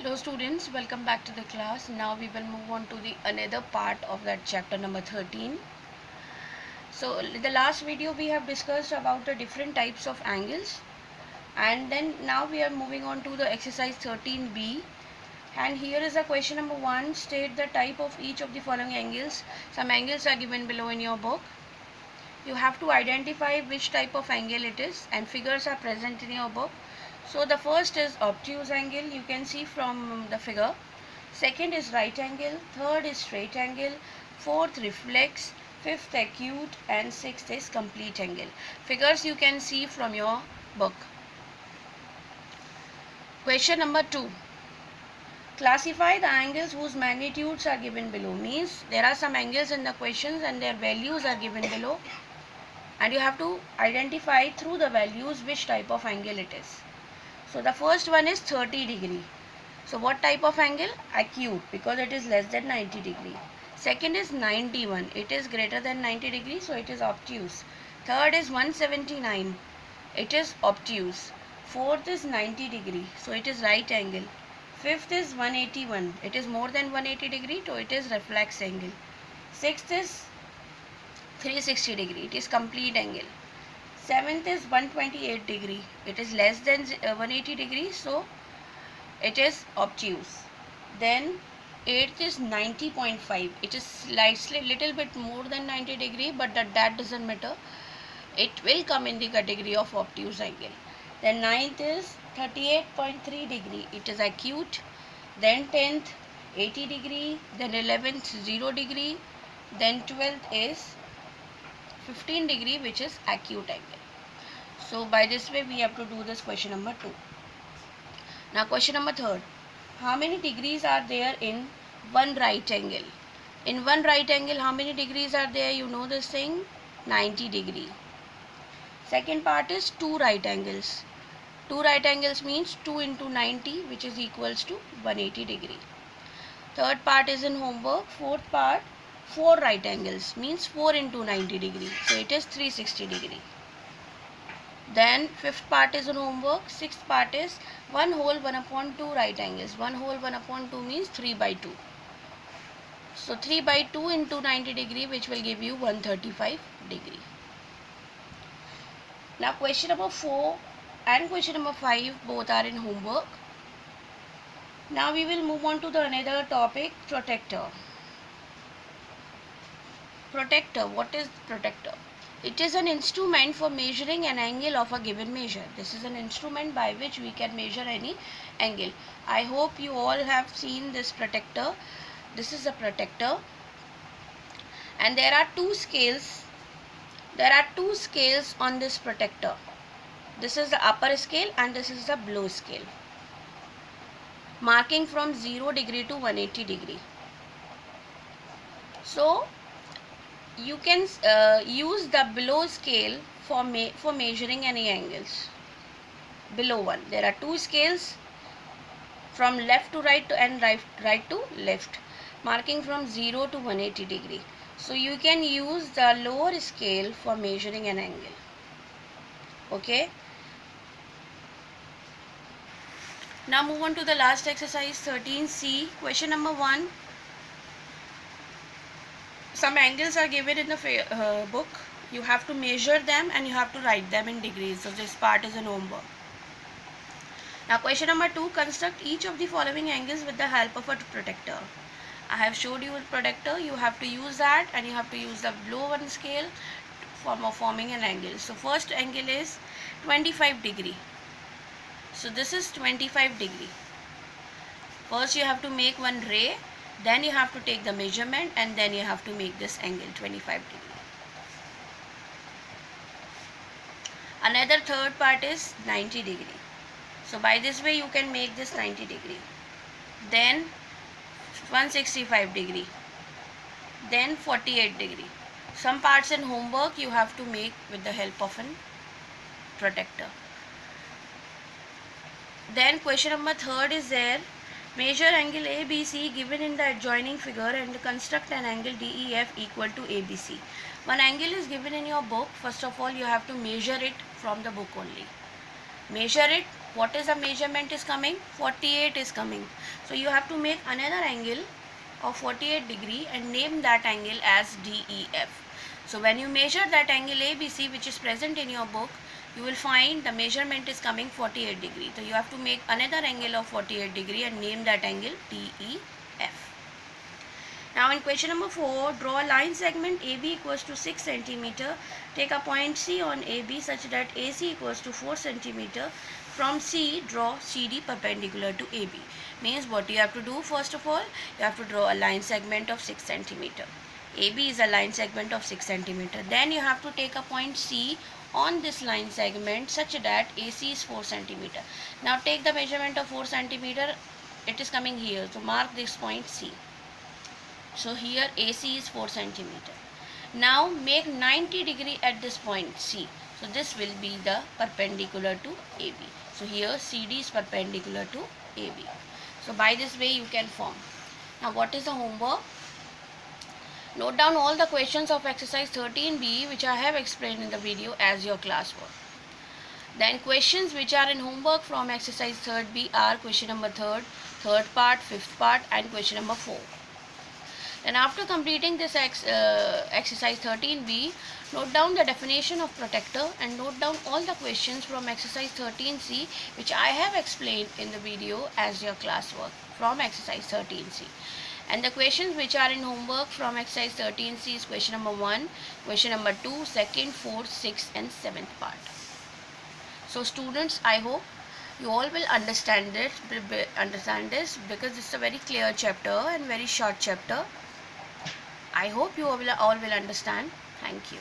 Hello students, welcome back to the class. Now we will move on to the another part of that chapter number 13. So in the last video we have discussed about the different types of angles, and then now we are moving on to the exercise 13b, and here is the question number 1. State the type of each of the following angles. Some angles are given below in your book. You have to identify which type of angle it is, and figures are present in your book. So the first is obtuse angle, you can see from the figure. Second is right angle, third is straight angle, fourth reflex, fifth acute, and sixth is complete angle. Figures you can see from your book. Question number 2. Classify the angles whose magnitudes are given below. Means there are some angles in the questions and their values are given below, and you have to identify through the values which type of angle it is. So the first one is 30 degree. So what type of angle? Acute, because it is less than 90 degree. Second is 91. It is greater than 90 degree, so it is obtuse. Third is 179. It is obtuse. Fourth is 90 degree, so it is right angle. Fifth is 181. It is more than 180 degree, so it is reflex angle. Sixth is 360 degree. It is complete angle. Seventh is 128 degree. It is less than 180 degree, so it is obtuse. Then eighth is 90.5. It is slightly little bit more than 90 degree, but that doesn't matter. It will come in the category of obtuse angle. Then ninth is 38.3 degree. It is acute. Then 10th 80 degree. Then 11th 0 degree. Then 12th is 15 degree, which is acute angle. So by this way we have to do this question number 2. Now question number 3. How many degrees are there in one right angle? In one right angle, how many degrees are there? You know this thing, 90 degree. Second part is two right angles. Two right angles means 2 into 90, which is equals to 180 degree. Third part is in homework. Fourth part, 4 right angles means 4 into 90 degree, so it is 360 degree. Then fifth part is in homework. Sixth part is 1 whole 1 upon 2 right angles. 1 whole 1 upon 2 means 3 by 2. So 3 by 2 into 90 degree, which will give you 135 degree. Now question number 4 and question number 5 both are in homework. Now we will move on to the another topic, protractor. Protractor. What is protractor? It is an instrument for measuring an angle of a given measure. This is an instrument by which we can measure any angle. I hope you all have seen this protractor. This is a protractor, and there are two scales. There are two scales on this protractor. This is the upper scale and this is the below scale, marking from 0 degree to 180 degree. So you can use the below scale for measuring any angles. Below one, there are two scales from left to right and right to left, marking from 0 to 180 degree. So you can use the lower scale for measuring an angle. Okay. Now move on to the last exercise 13C. Question number 1. Some angles are given in the book. You have to measure them and you have to write them in degrees. So this part is an homework. Now question number 2. Construct each of the following angles with the help of a protractor. I have showed you a protractor. You have to use that, and you have to use the below one scale for forming an angle. So first angle is 25 degree. So this is 25 degree. First you have to make one ray. Then you have to take the measurement, and then you have to make this angle 25 degree. Another third part is 90 degree. So by this way you can make this 90 degree. Then 165 degree. Then 48 degree. Some parts in homework you have to make with the help of a protractor. Then question number 3 is there. Measure angle ABC given in the adjoining figure and construct an angle DEF equal to ABC. One angle is given in your book. First of all, you have to measure it from the book only. Measure it what is the measurement is coming? 48 is coming. So you have to make another angle of 48 degree and name that angle as DEF. So when you measure that angle ABC, which is present in your book, you will find the measurement is coming 48 degree. So you have to make another angle of 48 degree and name that angle DEF. Now in question number 4, draw a line segment AB equals to 6 centimeter. Take a point C on AB such that AC equals to 4 centimeter. From C, draw CD perpendicular to AB. Means what you have to do, first of all, you have to draw a line segment of 6 centimeter. AB is a line segment of 6 centimeter. Then you have to take a point C on this line segment such that AC is 4 centimeter. Now take the measurement of 4 centimeter. It is coming here. So mark this point C. So here AC is 4 centimeter. Now make 90 degree at this point C. So this will be the perpendicular to AB. So here CD is perpendicular to AB. So by this way you can form. Now what is the homework? Note down all the questions of exercise 13B which I have explained in the video as your classwork. Then questions which are in homework from exercise 3B are question number 3rd, 3rd part, 5th part and question number 4. And after completing this exercise 13B, note down the definition of protector and note down all the questions from exercise 13C which I have explained in the video as your classwork from exercise 13C. And the questions which are in homework from exercise 13C is question number 1, question number 2, 2nd, 4th, 6th and 7th part. So students, I hope you all will understand this because it's a very clear chapter and very short chapter. I hope you all will understand. Thank you.